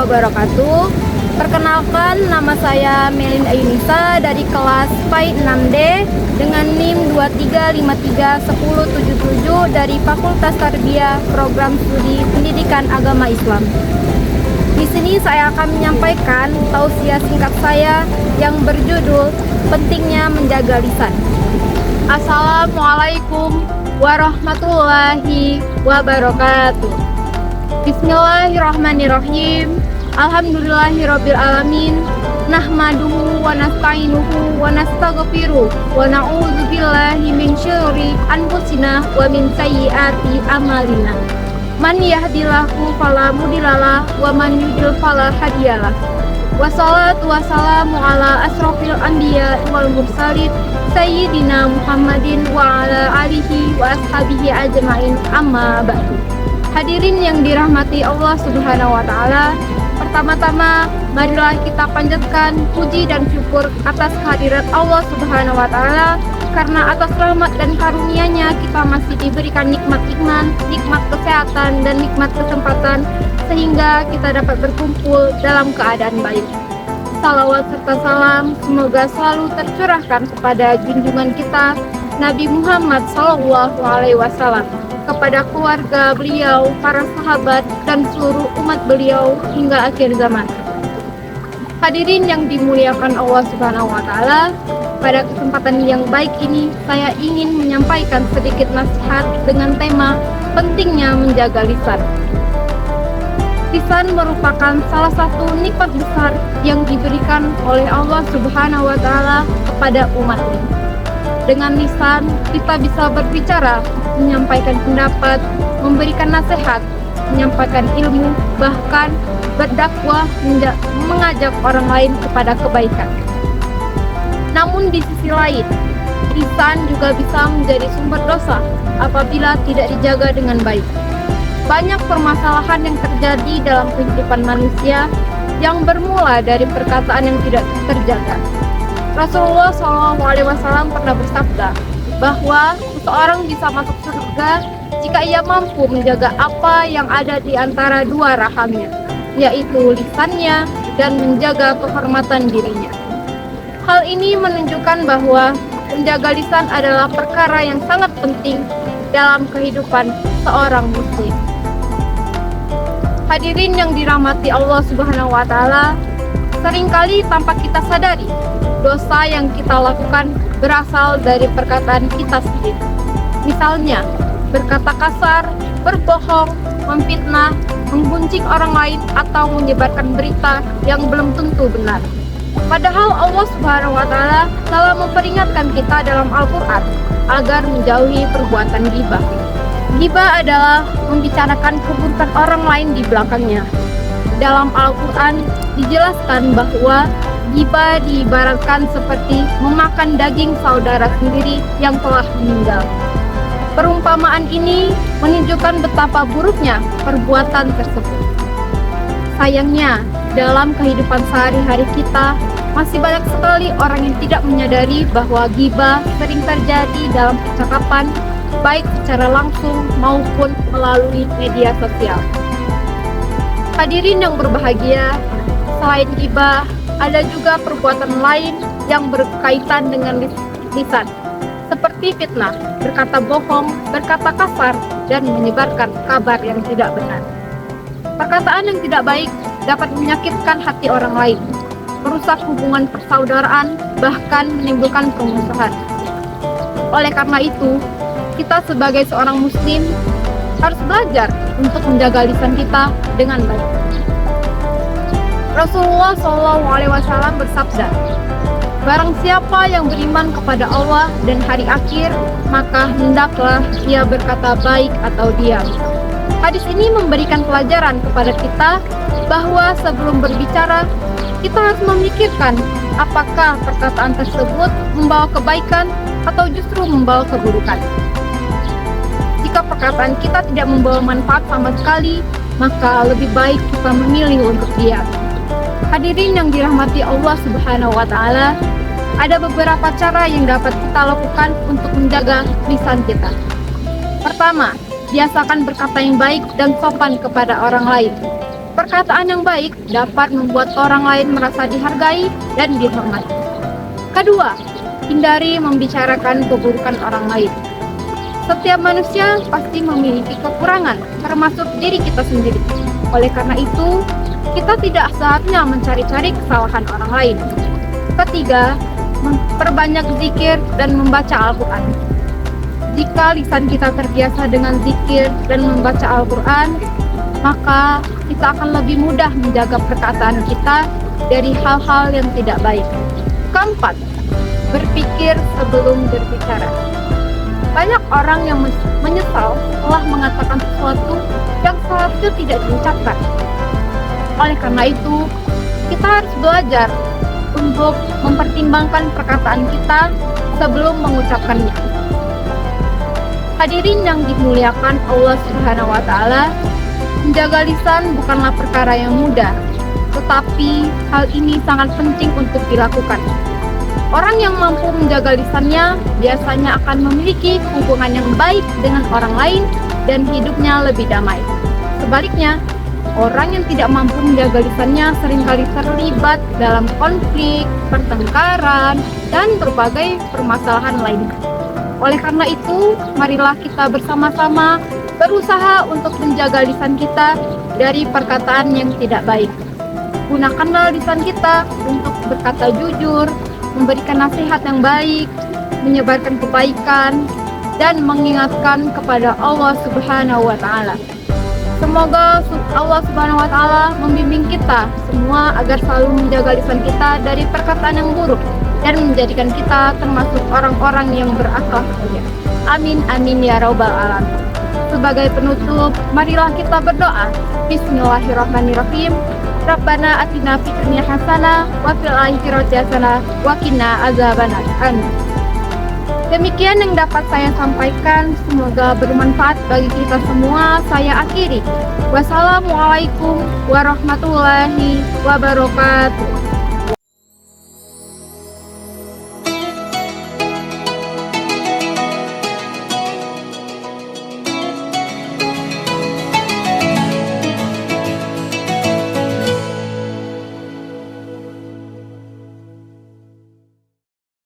wabarakatuh. Perkenalkan, nama saya Melinda Yunisa dari kelas PAI 6D dengan NIM 23531077 dari Fakultas Tarbiyah Program Studi Pendidikan Agama Islam. Di sini saya akan menyampaikan tausiah singkat saya yang berjudul Pentingnya Menjaga Lisan. Assalamualaikum warahmatullahi wabarakatuh. Bismillahirrahmanirrahim. Alhamdulillahirabbil alamin. Nahmaduhu wa nasta'inuhu wa nastaghfiruh wa na'udzu billahi min syururi anfusina wa min sayyiati a'malina. Man yahdihillahu fala mudhillalah wa man yudhlil fala hadiyalah. Wassalatu wassalamu ala asrofil anbiya wal mursalin sayyidina Muhammadin wa ala alihi wa ashabihi ajma'in, amma ba'du. Hadirin yang dirahmati Allah Subhanahu wa taala, pertama-tama marilah kita panjatkan puji dan syukur atas kehadirat Allah Subhanahu wa taala, karena atas rahmat dan karunia-Nya kita masih diberikan nikmat iman, nikmat kesehatan, dan nikmat kesempatan sehingga kita dapat berkumpul dalam keadaan baik. Salawat serta salam semoga selalu tercurahkan kepada junjungan kita Nabi Muhammad SAW, kepada keluarga beliau, para sahabat, dan seluruh umat beliau hingga akhir zaman. Hadirin yang dimuliakan Allah Subhanahu wa taala, pada kesempatan yang baik ini saya ingin menyampaikan sedikit nasihat dengan tema pentingnya menjaga lisan. Lisan merupakan salah satu nikmat besar yang diberikan oleh Allah Subhanahu wa taala kepada umatnya. Dengan lisan kita bisa berbicara, menyampaikan pendapat, memberikan nasihat, menyampaikan ilmu, bahkan berdakwah, mengajak orang lain kepada kebaikan. Namun di sisi lain, lisan juga bisa menjadi sumber dosa apabila tidak dijaga dengan baik. Banyak permasalahan yang terjadi dalam kehidupan manusia yang bermula dari perkataan yang tidak terjaga. Rasulullah SAW pernah bersabda bahwa seseorang bisa masuk surga jika ia mampu menjaga apa yang ada di antara dua rahangnya, yaitu lisannya dan menjaga kehormatan dirinya. Hal ini menunjukkan bahwa menjaga lisan adalah perkara yang sangat penting dalam kehidupan seorang muslim. Hadirin yang dirahmati Allah Subhanahu wa taala, seringkali tanpa kita sadari, dosa yang kita lakukan berasal dari perkataan kita sendiri. Misalnya, berkata kasar, berbohong, memfitnah, menggunjing orang lain, atau menyebarkan berita yang belum tentu benar. Padahal Allah Subhanahu wa taala telah memperingatkan kita dalam Al-Qur'an agar menjauhi perbuatan ghibah. Ghibah adalah membicarakan keburukan orang lain di belakangnya. Dalam Al-Qur'an dijelaskan bahwa ghibah diibaratkan seperti memakan daging saudara sendiri yang telah meninggal. Perumpamaan ini menunjukkan betapa buruknya perbuatan tersebut. Sayangnya, dalam kehidupan sehari-hari kita, masih banyak sekali orang yang tidak menyadari bahwa ghibah sering terjadi dalam percakapan, baik secara langsung maupun melalui media sosial. Hadirin yang berbahagia, selain ghibah, ada juga perbuatan lain yang berkaitan dengan lisan, seperti fitnah, berkata bohong, berkata kasar, dan menyebarkan kabar yang tidak benar. Perkataan yang tidak baik dapat menyakitkan hati orang lain, merusak hubungan persaudaraan, bahkan menimbulkan permusuhan. Oleh karena itu, kita sebagai seorang muslim harus belajar untuk menjaga lisan kita dengan baik. Rasulullah SAW bersabda, barang siapa yang beriman kepada Allah dan hari akhir, maka hendaklah ia berkata baik atau diam. Hadis ini memberikan pelajaran kepada kita bahwa sebelum berbicara, kita harus memikirkan apakah perkataan tersebut membawa kebaikan atau justru membawa keburukan. Jika perkataan kita tidak membawa manfaat sama sekali, maka lebih baik kita memilih untuk diam. Hadirin yang dirahmati Allah Subhanahu wa taala, ada beberapa cara yang dapat kita lakukan untuk menjaga lisan kita. Pertama, biasakan berkata yang baik dan sopan kepada orang lain. Perkataan yang baik dapat membuat orang lain merasa dihargai dan dihormati. Kedua, hindari membicarakan keburukan orang lain. Setiap manusia pasti memiliki kekurangan, termasuk diri kita sendiri. Oleh karena itu, kita tidak seharusnya mencari-cari kesalahan orang lain. Ketiga, memperbanyak zikir dan membaca Al-Quran. Jika lisan kita terbiasa dengan zikir dan membaca Al-Quran, maka kita akan lebih mudah menjaga perkataan kita dari hal-hal yang tidak baik. Keempat, berpikir sebelum berbicara. Banyak orang yang menyesal setelah mengatakan sesuatu yang seharusnya tidak diucapkan. Oleh karena itu, kita harus belajar untuk mempertimbangkan perkataan kita sebelum mengucapkannya. Hadirin yang dimuliakan Allah Subhanahu wa Ta'ala, menjaga lisan bukanlah perkara yang mudah, tetapi hal ini sangat penting untuk dilakukan. Orang yang mampu menjaga lisannya biasanya akan memiliki hubungan yang baik dengan orang lain dan hidupnya lebih damai. Sebaliknya, orang yang tidak mampu menjaga lisannya seringkali terlibat dalam konflik, pertengkaran, dan berbagai permasalahan lainnya. Oleh karena itu, marilah kita bersama-sama berusaha untuk menjaga lisan kita dari perkataan yang tidak baik. Gunakanlah lisan kita untuk berkata jujur, memberikan nasihat yang baik, menyebarkan kebaikan, dan mengingatkan kepada Allah Subhanahu wa Ta'ala. Semoga Allah Subhanahu wa Ta'ala membimbing kita semua agar selalu menjaga lisan kita dari perkataan yang buruk dan menjadikan kita termasuk orang-orang yang berakhlak mulia. Amin amin ya rabbal alamin. Sebagai penutup, marilah kita berdoa. Bismillahirrahmanirrahim. Rabbana atina fid dunya hasanah wa fil akhirati hasanah wa qina azabannar. Amin. Demikian yang dapat saya sampaikan, semoga bermanfaat bagi kita semua. Saya akhiri. Wassalamualaikum warahmatullahi wabarakatuh.